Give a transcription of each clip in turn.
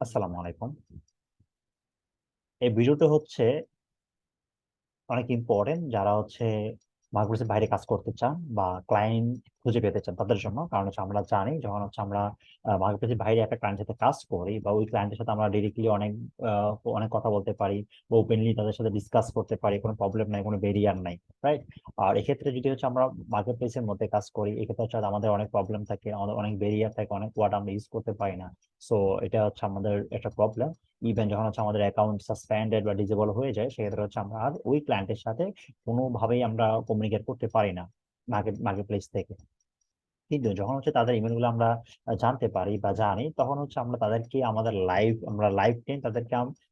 আসসালামু আলাইকুম। এই ভিডিওটা হচ্ছে অনেক ইম্পর্টেন্ট যারা হচ্ছে মার্কেটপ্লেসের বাইরে কাজ করতে চান বা ক্লায়েন্ট খুঁজে পেতে চান তাদের জন্য। কারণ হচ্ছে আমরা জানি যখন হচ্ছে আমরা মার্কেটপ্লেসের বাইরে একটা ক্লায়েন্টের সাথে কাজ করি বা ওই ক্লায়েন্টের সাথে আমরা ডিরেক্টলি অনেক কথা বলতে পারি বা ওপেনলি তাদের সাথে ডিসকাস করতে পারি, কোনো প্রবলেম নাই, কোনো ব্যারিয়ার নাই, রাইট? আর এক্ষেত্রে যদি হচ্ছে আমরা মার্কেটপ্লেসের মধ্যে কাজ করি, এক্ষেত্রে হচ্ছে আমাদের অনেক প্রবলেম থাকে, আমাদের অনেক ব্যারিয়ার থাকে, অনেক ওয়ার্ড আমরা ইউজ করতে পারি না। সো এটা হচ্ছে আমাদের একটা প্রবলেম। ইভেন যখন হচ্ছে আমাদের অ্যাকাউন্ট সাসপেন্ডেড বা ডিজেবল হয়ে যায়, সেক্ষেত্রে হচ্ছে আমরা আর ওই ক্লায়েন্টের সাথে কোনোভাবেই আমরা কমিউনিকেট করতে পারি না মার্কেট প্লেস থেকে। কিন্তু যখন হচ্ছে তাদের ইমেল গুলো আমরা জানতে পারি বা জানি, তখন হচ্ছে আমরা তাদেরকে আমাদের লাইভ টাইম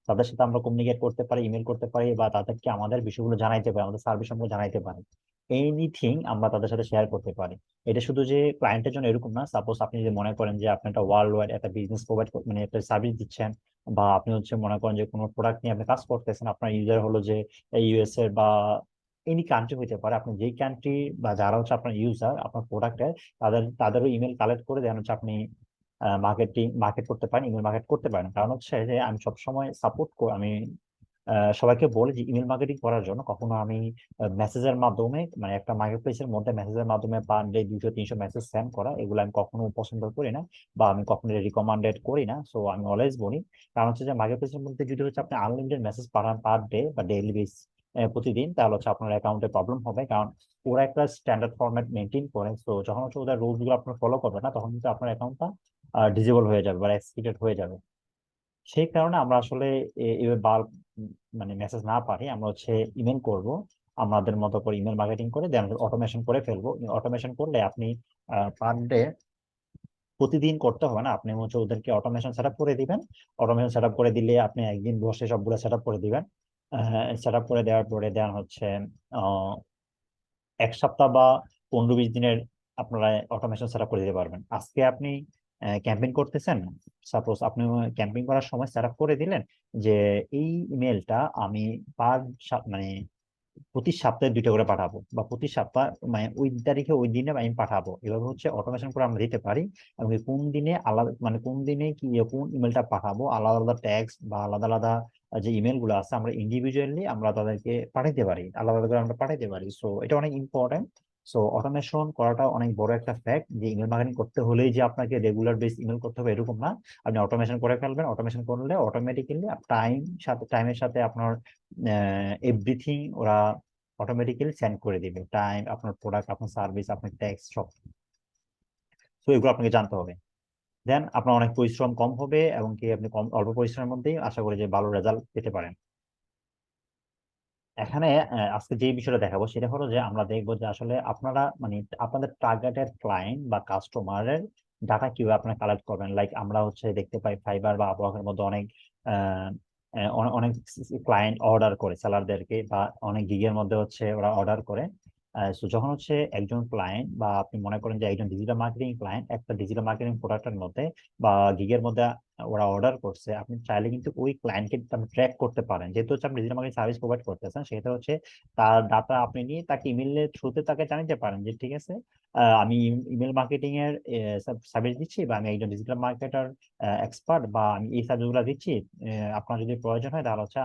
তাদের সাথে আমরা কমিউনিকেট করতে পারি, ইমেল করতে পারি, বা তাদেরকে আমাদের বিষয়গুলো জানাইতে পারি, আমাদের সার্ভিস সম্পর্কে জানাইতে পারি। এনিথিং আমরা তাদের সাথে শেয়ার করতে পারি। এটা শুধু যে ক্লায়েন্টের জন্য এরকম না, সাপোজ আপনি যদি মনে করেন যে আপনি একটা ওয়ার্ল্ড ওয়াইড একটা বিজনেস প্রোভাইড মানে একটা সার্ভিস দিচ্ছেন, বা আপনি হচ্ছে মনে করেন যে কোনো প্রোডাক্ট নিয়ে আপনি কাজ করতেছেন, আপনার ইউজার হলো যে ইউএস এর বা এনি কান্ট্রি হইতে পারে, আপনি যেই কান্ট্রি বা যারা হচ্ছে আপনার ইউজার আপনার প্রোডাক্টের, তাদেরও ইমেল কালেক্ট করে দেন হচ্ছে আপনি মার্কেট করতে পারেন, ইমেল মার্কেট করতে পারেন। কারণ হচ্ছে যে আমি সবসময় আমি সবাইকে বলি যে ইমেল মার্কেটিং করার জন্য কখনো আমি মেসেজের মাধ্যমে, মানে একটা মার্কেট প্লেসের মধ্যে মেসেজের মাধ্যমে পার ডে 200-300 মেসেজ সেন্ড করা, এগুলো আমি কখনো পছন্দ করি না বা আমি কখনো রিকমান্ডেড করি না। সো আমি অলওয়েজ বলি, কারণ হচ্ছে যে মার্কেট প্লেসের মধ্যে যদি হচ্ছে আপনি আনলিমিটেড মেসেজ পাঠান পার ডে বা ডেইলি বেস প্রতিদিন, তাহলে হচ্ছে আপনার অ্যাকাউন্টে প্রবলেম হবে। কারণ ওরা একটা স্ট্যান্ডার্ড ফরম্যাট মেনটেন করে। তো যখন হচ্ছে ওদের রুলস গুলো আপনার ফলো করবে না, তখন কিন্তু আপনার অ্যাকাউন্টটা ডিজেবল হয়ে যাবে বা এক্সকিউটেড হয়ে যাবে। সেই কারণে আমরা আসলে এবার মানে মেসেজ না পারি, আমরা হচ্ছে ইমেল করব। আমাদের মতো করে ইমেল মার্কেটিং করে দেন অটোমেশন করে ফেলবো। অটোমেশন করলে আপনি পার ডে প্রতিদিন করতে হবে না, আপনি হচ্ছে ওদেরকে অটোমেশন সেট আপ করে দিবেন। অটোমেশন সেট আপ করে দিলে আপনি একদিন বসে সবগুলো সেট আপ করে দিবেন। সেট আপ করে দেওয়ার পরে দেন হচ্ছে আহ 1 সপ্তাহ বা 15-20 দিনের আপনারা অটোমেশন সেট আপ করে দিতে পারবেন। আজকে আপনি ক্যাম্পেইন করতেছেন, সাপোজ আপনি ক্যাম্পেইন করার সময় সেট আপ করে দিলেন যে এই ইমেলটা আমি পার মানে প্রতি সপ্তাহে 2টা করে পাঠাবো, বা প্রতি সপ্তাহ মানে ওই তারিখে ওই দিনে আমি পাঠাবো। এভাবে হচ্ছে অটোমেশন করে আমরা দিতে পারি। এবং কোন দিনে আলাদা, মানে কোন দিনে কি কোন ইমেলটা পাঠাবো, আলাদা আলাদা ট্যাক্স বা আলাদা আলাদা যে ইমেল গুলো আছে আমরা ইন্ডিভিজুয়ালি আমরা তাদেরকে পাঠাইতে পারি, আলাদা আলাদা করে আমরা পাঠাইতে পারি। সো এটা অনেক ইম্পর্টেন্ট। সো অটোমেশন করাটা অনেক বড় একটা ফ্যাক্ট, যে ইমেল মার্কেটিং করতে হলেই যে আপনাকে রেগুলার বেস ইমেল করতে হবে এরকম না। আপনি অটোমেশন করে ফেলবেন, অটোমেশন করলে অটোমেটিক্যালি টাইমের সাথে আপনার এভরিথিং ওরা অটোমেটিক্যালি সেন্ড করে দিবে, টাইম, আপনার প্রোডাক্ট, আপনার সার্ভিস, আপনার ট্যাক্স সব। তো এগুলো আপনাকে জানতে হবে। দেন আপনার অনেক পরিশ্রম কম হবে, এবং কি আপনি অল্প পরিশ্রমের মধ্যেই আশা করি যে ভালো রেজাল্ট পেতে পারেন। এখানে আজকে যে বিষয়টা দেখাবো সেটা হলো যে আমরা দেখবো যে আসলে আপনারা মানে আপনাদের টার্গেটেড ক্লায়েন্ট বা কাস্টমারের ডাটা কিভাবে আপনারা কালেক্ট করবেন। লাইক আমরা হচ্ছে দেখতে পাই ফাইবার বা আপওয়ার্কের মধ্যে অনেক আহ, অনেক ক্লায়েন্ট অর্ডার করে সেলারদেরকে, বা অনেক গিগের মধ্যে হচ্ছে ওরা অর্ডার করে। তো যখন হচ্ছে একজন ক্লায়েন্ট, বা আপনি মনে করেন যে একজন ডিজিটাল মার্কেটিং ক্লায়েন্ট একটা ডিজিটাল মার্কেটিং প্রোডাক্টের মধ্যে বা গিগের মধ্যে ওরা অর্ডার করছে, আপনি চাইলে কিন্তু ওই ক্লায়েন্টকে আপনি ট্র্যাক করতে পারেন। যেহেতু হচ্ছে আপনি ডিজিটাল মার্কেটিং সার্ভিস প্রোভাইড করতেছেন, সেটা হচ্ছে তার ডাটা আপনি নিয়ে তাকে ইমেলের থ্রুতে তাকে জানাতে পারেন যে ঠিক আছে, আমি ইমেল মার্কেটিং এর সার্ভিস দিচ্ছি, বা আমি একজন ডিজিটাল মার্কেটার এক্সপার্ট, বা আমি এই সার্ভিসগুলো দিচ্ছি। আপনার যদি প্রয়োজন হয় তাহলে হচ্ছে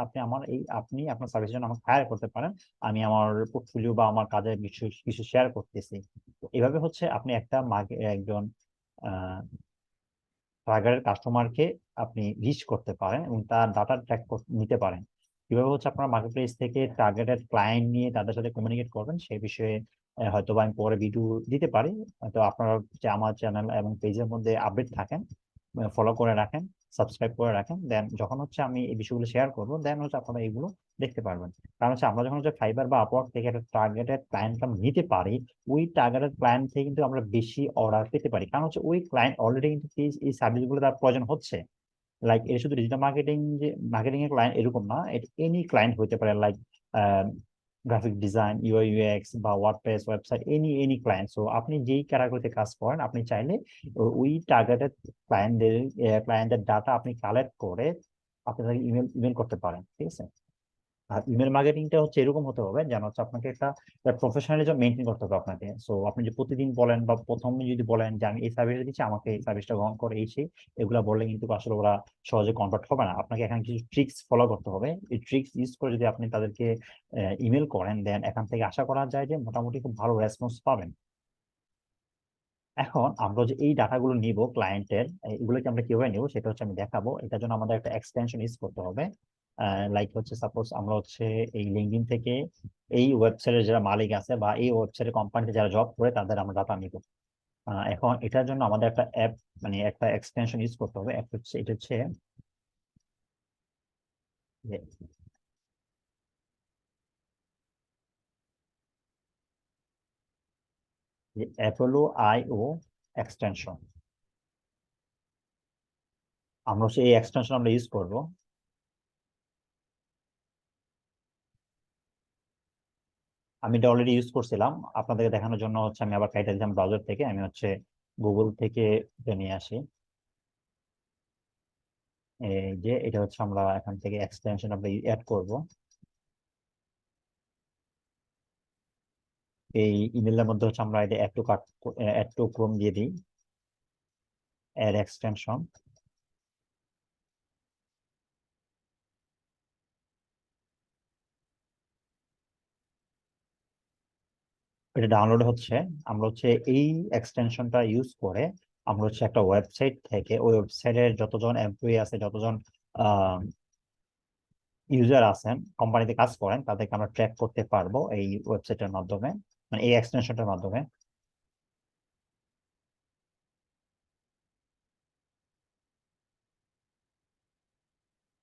আপনি আপনার সার্ভিসের জন্য আমাকে হায়ার করতে পারেন। আমি আমার পোর্টফোলিও বা আমার কাজের কিছু কিছু শেয়ার করতেছি। তো এভাবে হচ্ছে আপনি একজন টার্গেটেড কাস্টমারকে আপনি রিচ করতে পারেন এবং তার ডাটা ট্র্যাক নিতে পারেন। কিভাবে হচ্ছে আপনার মার্কেট প্লেস থেকে টার্গেটেড ক্লায়েন্ট নিয়ে তাদের সাথে কমিউনিকেট করবেন সেই বিষয়ে হয়তো বা আমি পরে ভিডিও দিতে পারি। তো আপনারা যে আমার চ্যানেল এবং পেজের মধ্যে আপডেট থাকেন, ফলো করে রাখেন, সাবস্ক্রাইব করে রাখেন, দেন যখন হচ্ছে আমি এই বিষয়গুলো শেয়ার করবো, দেন হচ্ছে আপনারা এগুলো দেখতে পারবেন। কারণ হচ্ছে আমরা যখন হচ্ছে ফাইবার বা আপওয়ার্ক থেকে একটা টার্গেটেড ক্লায়েন্ট আমরা নিতে পারি, ওই টার্গেটেড ক্লায়েন্ট থেকে কিন্তু আমরা বেশি অর্ডার পেতে পারি। কারণ হচ্ছে ওই ক্লায়েন্ট অলরেডি কিন্তু এই সার্ভিস গুলো তার প্রয়োজন হচ্ছে। লাইক এটা শুধু ডিজিটাল মার্কেটিং, যে মার্কেটিং এর ক্লায়েন্ট এরকম না, এটা এনি ক্লায়েন্ট হতে পারে। Like graphic design, UI UX বা WordPress website, any client. So আপনি যেই ক্যাটাগরিতে কাজ করেন, আপনি চাইলে ওই টার্গেটেড ক্লায়েন্টদের ডাটা আপনি কালেক্ট করে আপনি তাকে ইমেল ইমেল করতে পারেন। ঠিক আছে? আর ইমেল মার্কেটিংটা হচ্ছে এরকম হতে হবে যেন হচ্ছে আপনাকে একটা প্রফেশনালিজম মেনটেন করতে হবে আপনাকে। সো আপনি যে প্রতিদিন বলেন বা প্রথমে যদি বলেন যে আমি এই সার্ভিসটা দিচ্ছি, আমাকে এই সার্ভিসটা গ্রহণ করে এই সেই, এগুলা বললে কিন্তু আসলে ওরা সহজে কনভার্ট হবে না। আপনাকে এখানে কিছু ট্রিক্স ফলো করতে হবে। এই ট্রিক্স ইউজ করে যদি আপনি তাদেরকে ইমেল করেন, দেন এখান থেকে আশা করা যায় যে মোটামুটি খুব ভালো রেসপন্স পাবেন। এখন আমরা যে এই ডাটাগুলো নিব ক্লায়েন্টের, এগুলোকে আমরা কিভাবে নিব সেটা হচ্ছে আমি দেখাবো। এটার জন্য আমাদের একটা এক্সটেনশন ইউজ করতে হবে। লাইক হচ্ছে সাপোজ আমরা হচ্ছে এই লিঙ্কডইন থেকে এই ওয়েবসাইটের যারা মালিক আছে বা এই ওয়েবসাইটের কোম্পানিতে যারা জব করে তাদের আমরা ডাটা নিব। এখন এটার জন্য আমাদের একটা অ্যাপ, মানে একটা এক্সটেনশন ইউজ করতে হবে। অ্যাপ হচ্ছে এটা হচ্ছে যে অ্যাপোলো আইও এক্সটেনশন। আমরা হচ্ছে এই এক্সটেনশন আমরা ইউজ করব। আমি এটা অলরেডি ইউজ করছিলাম, আপনাদেরকে দেখানোর জন্য হচ্ছে আমি আবার কাইটা দিলাম ব্রাউজার থেকে। আমি হচ্ছে গুগল থেকে এটা নিয়ে আসি। এই যে এটা হচ্ছে আমরা এখান থেকে এক্সটেনশন আমরা অ্যাড করব। এই ইমেলের মধ্যে হচ্ছে আমরা এটা অ্যাড টু ক্রোম দিয়ে দিই, অ্যাড এক্সটেনশন। এটা ডাউনলোড হচ্ছে। আমরা হচ্ছে এই এক্সটেনশনটা ইউজ করে আমরা হচ্ছে একটা ওয়েবসাইট থেকে, ওই ওয়েবসাইটের যতজন এমপ্লয়ি আছে, যতজন ইউজার আছেন কোম্পানিতে কাজ করেন, তাদেরকে আমরা ট্র্যাক করতে পারবো এই ওয়েবসাইটের মাধ্যমে, মানে এই এক্সটেনশনটার মাধ্যমে।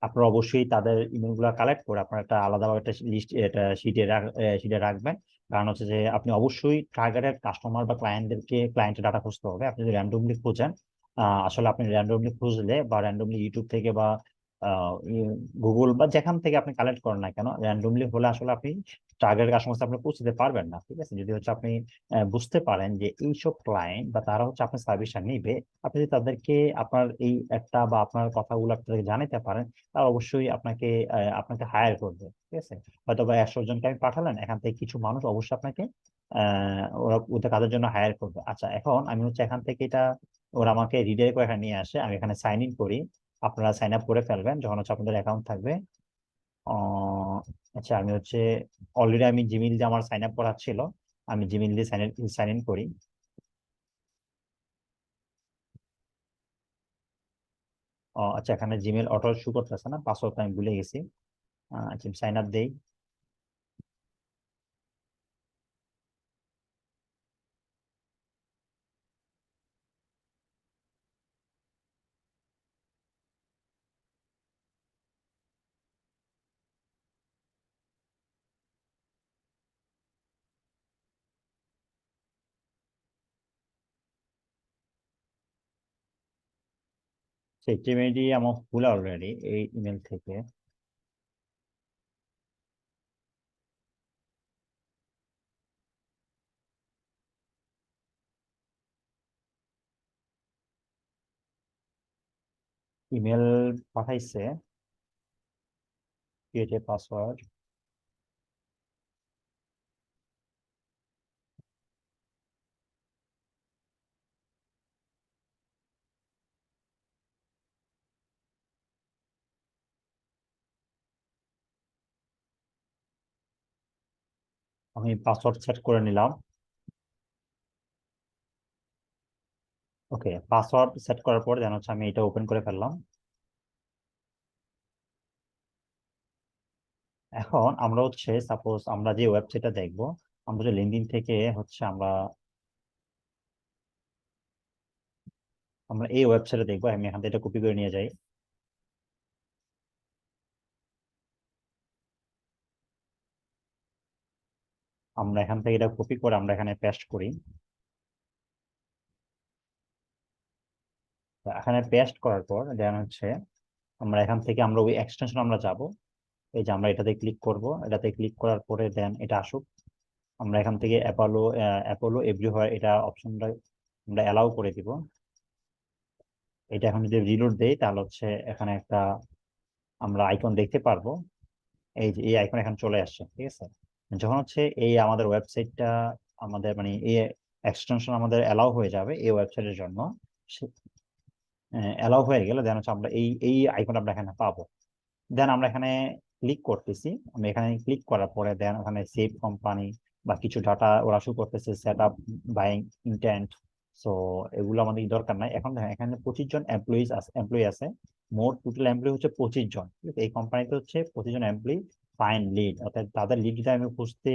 আপনারা অবশ্যই তাদের ইমেল গুলা কালেক্ট করে আপনার একটা আলাদাভাবে একটা লিস্ট, এটা শিটে রাখবেন। কারণ হচ্ছে যে আপনি অবশ্যই টার্গেটেড কাস্টমার বা ক্লায়েন্টের ডাটা খুঁজতে হবে। আপনি যদি র্যান্ডমলি খুঁজেন, আসলে আপনি র্যান্ডমলি খুঁজলে বা র্যান্ডমলি ইউটিউব থেকে বা গুগল বা যেখান থেকে আপনি কালেক্ট করেন না কেন, র্যান্ডমলি হলে আসলে আপনি টার্গেটেড কাস্টমার আপনি পৌঁছতে পারবেন না। ঠিক আছে, যদি হচ্ছে আপনি বুঝতে পারেন যে এইসব ক্লায়েন্ট বা তারা হচ্ছে আপনার সার্ভিসটা নিবে, আপনি যদি তাদেরকে আপনার এই একটা বা আপনার কথাগুলো আপনাদেরকে জানাতে পারেন, তারা অবশ্যই আপনাকে হায়ার করবে। ঠিক আছে, হয়তো বা 100 জনকে আমি পাঠালেন, এখান থেকে কিছু মানুষ অবশ্যই আপনাকে ওরা ওদের কাজের জন্য হায়ার করবে। আচ্ছা, এখন আমি হচ্ছে এখান থেকে এটা, ওরা আমাকে রিডাইরেক্ট করে এখানে নিয়ে আসে, আমি এখানে সাইন ইন করি। আপনারা সাইন আপ করে ফেলবেন যখন হচ্ছে আপনাদের অ্যাকাউন্ট থাকবে। আহ, আচ্ছা, আমি হচ্ছে অলরেডি আমি জিমেইল দিয়ে আমার সাইন আপ করা ছিল, আমি জিমেইল দিয়ে সাইন ইন করি। আচ্ছা, এখানে জিমেইল অটো শু করতেছে না, পাসওয়ার্ড আমি ভুলে গেছি। আচ্ছা, সাইন আপ দেই। সেই জিমেইলটি আমার ভুল অলরেডি এই ইমেল থেকে। ইমেল পাঠাইছে, ক্রিয়েট এ পাসওয়ার্ড। আমি পাসওয়ার্ড সেট করে নিলাম। ওকে, পাসওয়ার্ড সেট করার পর যেন হচ্ছে আমি এটা ওপেন করে ফেললাম। এখন আমরা হচ্ছে সাপোজ আমরা যে ওয়েবসাইটটা দেখবো, আমরা যে লিঙ্কডইন থেকে হচ্ছে আমরা এই ওয়েবসাইটে দেখবো। আমি এখান থেকে এটা কপি করে নিয়ে যাই। আমরা এখান থেকে এটা কপি করে আমরা এখানে পেস্ট করি। তো এখানে পেস্ট করার পর দেন হচ্ছে আমরা এখান থেকে আমরা ওই এক্সটেনশন আমরা যাব। এই যে আমরা এটাতে ক্লিক করব, এটাতে ক্লিক করার পরে দেন এটা আসুক। আমরা এখান থেকে অ্যাপোলো এভরিহোয়ার এটা অপশনটা আমরা অ্যালাউ করে দিব। এটা এখন যদি রিলোড দেই তাহলে হচ্ছে এখানে একটা আমরা আইকন দেখতে পারবো। এই যে এই আইকন এখন চলে আসছে, ঠিক আছে। যখন হচ্ছে এই আমাদের ওয়েবসাইটটা আমাদের মানে এই এক্সটেনশন আমাদের অ্যালাউ হয়ে যাবে এই ওয়েবসাইটের জন্য, অ্যালাউ হয়ে গেলে দেন হচ্ছে আমরা এই এই আইকন আমরা এখানে পাবো। দেন আমরা এখানে ক্লিক করতেছি। আমি এখানে ক্লিক করার পরে দেন ওখানে সেভ কোম্পানি বা কিছু ডাটা ওরা শো করতেছে, set up, buying intent. So এগুলো আমাদের দরকার নাই। এখন দেখেন এখানে 25 জন এমপ্লয়ি আছে। মোট টোটাল এমপ্লয়ি হচ্ছে 25 জন, ঠিক আছে। এই কোম্পানিতে হচ্ছে 25 জন এমপ্লয়ি। ফাইন লিড, অর্থাৎ তাদের লিড যদি আমি খুঁজতে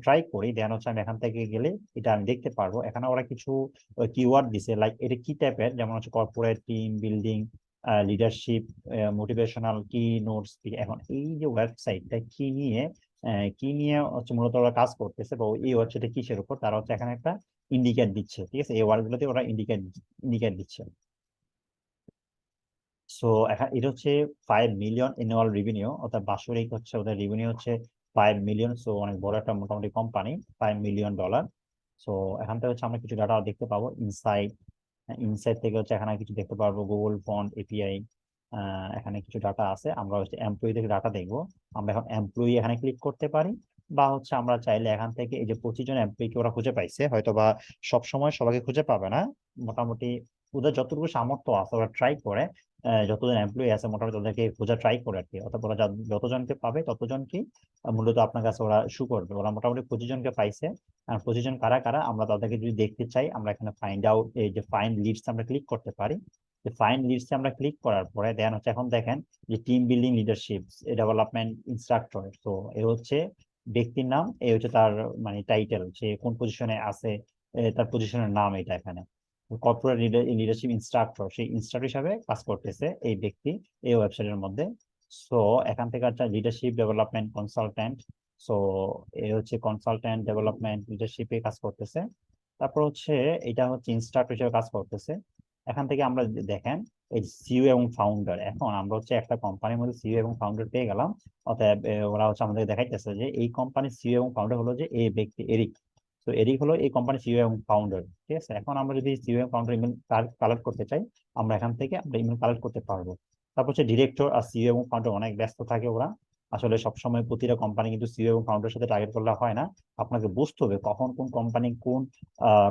ট্রাই করি, দেন হচ্ছে আমি এখান থেকে গেলে এটা আমি দেখতে পারবো। এখানে ওরা কিছু কিওয়ার্ড দিছে, লাইক এটা কি টাইপের, যেমন হচ্ছে corporate, team building, leadership, motivational, কি নোটস। এখন এই যে ওয়েবসাইটটা কি নিয়ে হচ্ছে মূলত ওরা কাজ করতেছে, বা এই ওয়েবসাইটে কিসের উপর, তারা হচ্ছে এখানে একটা ইন্ডিকেট দিচ্ছে, ঠিক আছে। এই ওয়ার্ড গুলোতে ওরা ইন্ডিকেট দিচ্ছে। সো এখন এটা হচ্ছে 5 মিলিয়ন অ্যানুয়াল রেভিনিউ, অর্থাৎ বাৎসরিক হচ্ছে ওদের রেভিনিউ হচ্ছে 5 মিলিয়ন। সো অনেক বড় একটা মোটামুটি কোম্পানি, $5 মিলিয়ন। সো এখান থেকে হচ্ছে আমরা কিছু ডাটা দেখতে পাবো। ইনসাইট থেকে হচ্ছে এখানে কিছু দেখতে পারবো, গুগল ফন্ট এপিআই। এখানে কিছু ডাটা আছে, আমরা হচ্ছে এমপ্লয়ি থেকে ডাটা দেখবো। আমরা এখন এমপ্লয়ি এখানে ক্লিক করতে পারি, বা হচ্ছে আমরা চাইলে এখান থেকে এই যে 25 জন এমপ্লয়িকে ওরা খুঁজে পাইছে, হয়তো বা সবসময় সবাইকে খুঁজে পাবে না, মোটামুটি ওদের যতটুকু সামর্থ্য আছে ওরা ট্রাই করে। যতজন এমপ্লয়ি আছে মোটামুটি তাদেরকে খোঁজা ট্রাই করে আর কি, অর্থাৎ ওরা যতজনকে পাবে ততজনকে মূলত আপনার কাছে ওরা শু করবে। ওরা মোটামুটি 25 জনকে পাইছে। আর 25 জন কারা কারা আমরা তাদেরকে যদি দেখতে চাই, আমরা এখানে ফাইন্ড আউট, এই যে ফাইন্ড লিডস আমরা ক্লিক করতে পারি। যে ফাইন্ড লিডস আমরা ক্লিক করার পরে দেন হচ্ছে এখন দেখেন যে team building, leadership, development instructor. তো এ হচ্ছে ব্যক্তির নাম, এ হচ্ছে তার মানে টাইটেল, সে কোন পজিশনে আছে, তার পজিশনের নাম এটা এখানে। কর্পোরেট লিডারশিপ ইনস্ট্রাক্টর, সেই ইনস্ট্রাক্টর হিসাবে কাজ করতেছে এই ব্যক্তি এই ওয়েবসাইটের মধ্যে। সো এখান থেকে একটা লিডারশিপ ডেভেলপমেন্ট কনসালটেন্ট। সো এ হচ্ছে কনসালটেন্ট ডেভেলপমেন্ট লিডারশিপে কাজ করতেছে। তারপর হচ্ছে এটা হচ্ছে ইনস্ট্রাক্টর হিসেবে কাজ করতেছে। এখান থেকে আমরা দেখেন এই সিইও এবং ফাউন্ডার, এখন আমরা হচ্ছে একটা কোম্পানির মধ্যে সিইও এবং ফাউন্ডার পেয়ে গেলাম। অতএব ওরা হচ্ছে আমাদের দেখাইতেছে যে এই কোম্পানির সিইও এবং ফাউন্ডার হলো যে এই ব্যক্তি এরিক। তো এরিক হলো এই কোম্পানির সিইও এবং ফাউন্ডার, ঠিক আছে। এখন আমরা যদি সিইও এবং ফাউন্ডার ইমেল কালেক্ট করতে চাই, আমরা এখান থেকে আমরা ইমেল কালেক্ট করতে পারবো। তারপর হচ্ছে ডিরেক্টর আর সিইও এবং ফাউন্ডার অনেক ব্যস্ত থাকে ওরা। আসলে সবসময় প্রতিটা কোম্পানি কিন্তু সিইও এবং ফাউন্ডারের সাথে টার্গেট করলে হয় না। আপনাকে বুঝতে হবে কখন কোন কোম্পানি কোন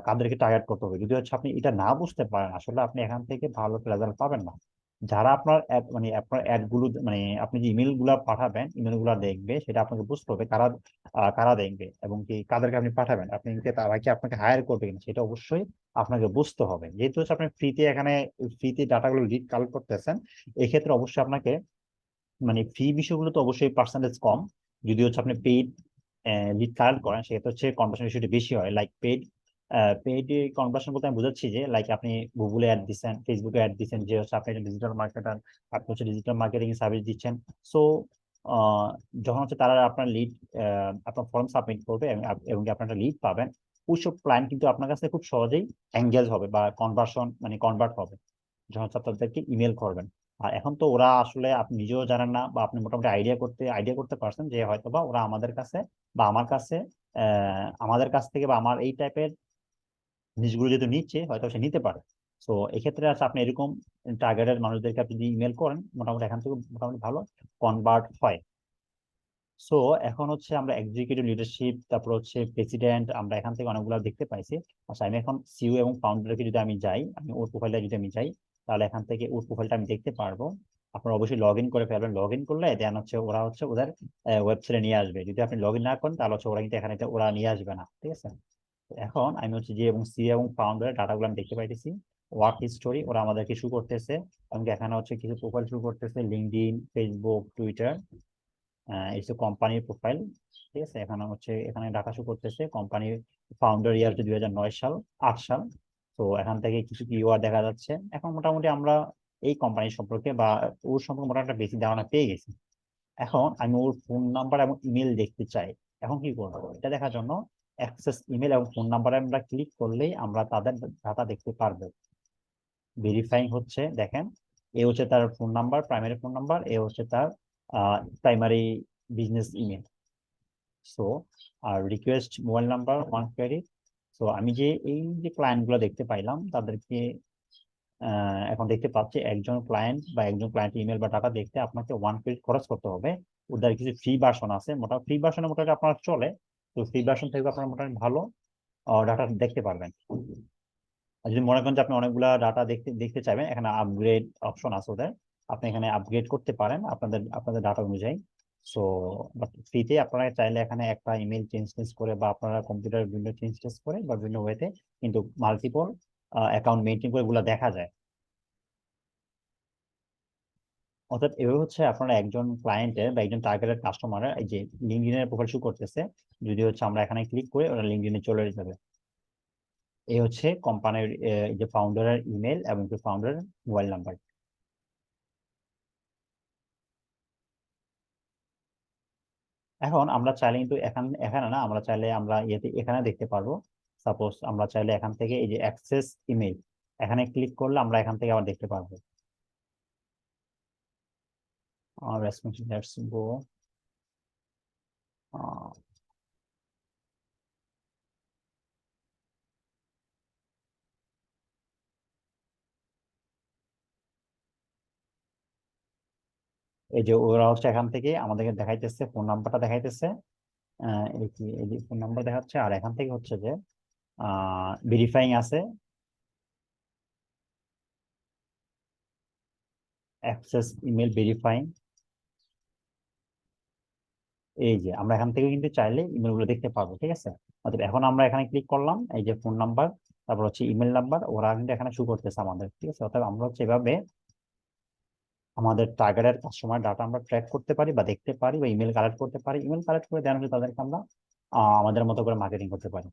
কাদেরকে টার্গেট করতে হবে। যদি হচ্ছে আপনি এটা না বুঝতে পারেন, আসলে আপনি এখান থেকে ভালো রেজাল্ট পাবেন না। যারা আপনার মানে আপনার অ্যাড গুলো মানে আপনি যে ইমেল গুলা পাঠাবেন, ইমেল গুলা দেখবে, সেটা আপনাকে বুঝতে হবে কারা কারা দেখবে এবং কি কাদেরকে আপনি পাঠাবেন, আপনি কি তারা কি আপনাকে হায়ার করবে কিনা সেটা অবশ্যই আপনাকে বুঝতে হবে। যেহেতু হচ্ছে আপনি ফ্রিতে ডাটাগুলো লিড কালেক্ট করতেছেন, এক্ষেত্রে অবশ্যই আপনাকে মানে ফি বিষয়গুলো তো অবশ্যই পার্সেন্টেজ কম। যদি হচ্ছে আপনি পেইড লিড কালেক্ট করেন, সেক্ষেত্রে হচ্ছে কনভার্সন রেশিওটা বেশি হয়। লাইক পেইড কনভার্সন বলতে আমি বোঝাচ্ছি যে লাইক আপনি গুগলে অ্যাড দিচ্ছেন, ফেসবুকে অ্যাড দিচ্ছেন, যে হচ্ছে আপনি ডিজিটাল মার্কেটার, আপনি হচ্ছে ডিজিটাল মার্কেটিং সার্ভিস দিচ্ছেন। সো যখন হচ্ছে তারা আপনার লিড, আপনার ফর্ম সাবমিট করবে এবং কি আপনার একটা লিড পাবেন, ওইসব ক্লায়েন্ট কিন্তু আপনার কাছে খুব সহজেই এঙ্গেজ হবে বা কনভার্ট হবে যখন হচ্ছে আপনাদেরকে ইমেল করবেন। আর এখন তো ওরা আসলে আপনি নিজেও জানেন না, বা আপনি মোটামুটি আইডিয়া করতে পারছেন যে হয়তো বা ওরা আমাদের কাছে বা আমাদের কাছ থেকে বা আমার এই টাইপের জিনিসগুলো যেহেতু নিচ্ছে, হয়তো সে নিতে পারে। তো এক্ষেত্রে আছে আপনি এরকম টার্গেটেড মানুষদেরকে আপনি যদি ইমেল করেন, মোটামুটি এখান থেকে মোটামুটি ভালো কনভার্ট হয়। সো এখন হচ্ছে আমরা এক্সিকিউটিভ লিডারশিপ, তারপর হচ্ছে প্রেসিডেন্ট, আমরা এখান থেকে অনেকগুলো দেখতে পাইছি। আচ্ছা, আমি এখন সিইও এবং ফাউন্ডারকে যদি আমি যাই, আমি ওর প্রোফাইলটা যদি আমি যাই, তাহলে এখান থেকে ওর প্রোফাইলটা আমি দেখতে পারবো। আপনারা অবশ্যই লগ ইন করে ফেলবেন। লগ ইন করলে দেন হচ্ছে ওরা হচ্ছে ওদের ওয়েবসাইটে নিয়ে আসবে। যদি আপনি লগ ইন না করেন, তাহলে হচ্ছে ওরা কিন্তু এখানে ওরা নিয়ে আসবে না, ঠিক আছে। তো এখন আমি হচ্ছে যে এবং সিইও এবং ফাউন্ডারের ডাটাগুলো আমি দেখতে পাইতেছি। ওয়ার্ক হিস্টোরি ওরা আমাদেরকে শু করতেছে, এবং এখানে হচ্ছে কিছু প্রোফাইল শুরু করতেছে, লিঙ্কডইন, ফেসবুক, টুইটার। এই যে কোম্পানির প্রোফাইল, ঠিক আছে। এখানে হচ্ছে এখানে ঢাকা শো করতেছে কোম্পানির ফাউন্ডার ইয়ার 2009 সাল, 8 সাল। তো এখান থেকে কিছু কিওয়ার্ড দেখা যাচ্ছে। এখন মোটামুটি আমরা এই কোম্পানি সম্পর্কে বা ওর সম্পর্কে মোটামুটি একটা বেশি ধারণা পেয়ে গেছি। এখন আমি ওর ফোন নাম্বার এবং ইমেল দেখতে চাই। এখন কি করবো এটা দেখার জন্য, অ্যাক্সেস ইমেল এবং ফোন নাম্বারে আমরা ক্লিক করলেই আমরা তাদের ডাটা দেখতে পারবো। ভেরিফাইং হচ্ছে, দেখেন এ হচ্ছে তার phone number, primary phone number, এ হচ্ছে তার প্রাইমারি বিজনেস ইমেল। সো আর request mobile number, one credit. So আমি যে এই যে ক্লায়েন্ট গুলো দেখতে পাইলাম তাদেরকে এখন দেখতে পাচ্ছি একজন ক্লায়েন্ট বা একজন ক্লায়েন্ট ইমেল বা টাকা দেখতে আপনাকে 1 ক্রেডিট খরচ করতে হবে। ওদের কিছু ফ্রি ভার্সন আছে, মোটামুটি ফ্রি ভার্সনে মোটামুটি আপনার চলে। তো ফ্রি ভার্সন থেকে আপনারা মোটামুটি ভালো ডাটা দেখতে পারবেন। আর যদি মনে করেন যে আপনি অনেকগুলা ডাটা দেখতে দেখতে চাইবেন, এখানে আপগ্রেড অপশন আছে ওদের, আপনি এখানে আপগ্রেড করতে পারেন আপনাদের আপনাদের ডাটা অনুযায়ী। সো বাট ফ্রিতে আপনারা চাইলে এখানে একটা ইমেল চেঞ্জ চেঞ্জ করে বা আপনারা কম্পিউটার বিভিন্ন চেঞ্জ চেঞ্জ করে বা বিভিন্ন ওয়েতে কিন্তু মাল্টিপল অ্যাকাউন্ট মেনটেন করে এগুলো দেখা যায়। অর্থাৎ এভাবে হচ্ছে আপনারা একজন ক্লায়েন্টের বা একজন টার্গেটেড কাস্টমারের এই যে লিঙ্কডইনের প্রোফাইল শো করতেছে, যদি হচ্ছে আমরা এখানে ক্লিক করে ওরা লিঙ্কডইনে চলে যাবে। এই হচ্ছে কোম্পানির যে ফাউন্ডারের ইমেল এবং ফাউন্ডারের মোবাইল নাম্বার। এখন আমরা চাইলে কিন্তু এখানে না, আমরা চাইলে আমরা ইয়েতে এখানে দেখতে পারবো। সাপোজ আমরা চাইলে এখান থেকে এই যে অ্যাক্সেস ইমেল, এখানে ক্লিক করলে আমরা এখান থেকে আবার দেখতে পারবো। Responsive let's go. এই যে ওরা হচ্ছে এখান থেকে আমাদেরকে দেখাইতেছে, ফোন নাম্বারটা দেখাইতেছে। এই কি এই যে ফোন নাম্বার দেখাচ্ছে, আর এখান থেকে হচ্ছে যে ভেরিফাইং আছে, অ্যাক্সেস ইমেল ভেরিফাইং। এই যে আমরা এখান থেকে কিন্তু চাইলে ইমেল গুলো দেখতে পারবো, ঠিক আছে। অতএব এখন আমরা এখানে ক্লিক করলাম, এই যে ফোন নাম্বার, তারপর হচ্ছে ইমেল নাম্বার, ওরা কিন্তু এখানে শো করতেছে আমাদের, ঠিক আছে। অতএব আমরা হচ্ছে এভাবে আমাদের টার্গেটের কাস্টমার ডাটা আমরা ট্র্যাক করতে পারি বা দেখতে পারি বা ইমেল কালেক্ট করতে পারি। ইমেল কালেক্ট করে দেন হচ্ছে তাদেরকে আমরা আমাদের মতো করে মার্কেটিং করতে পারি।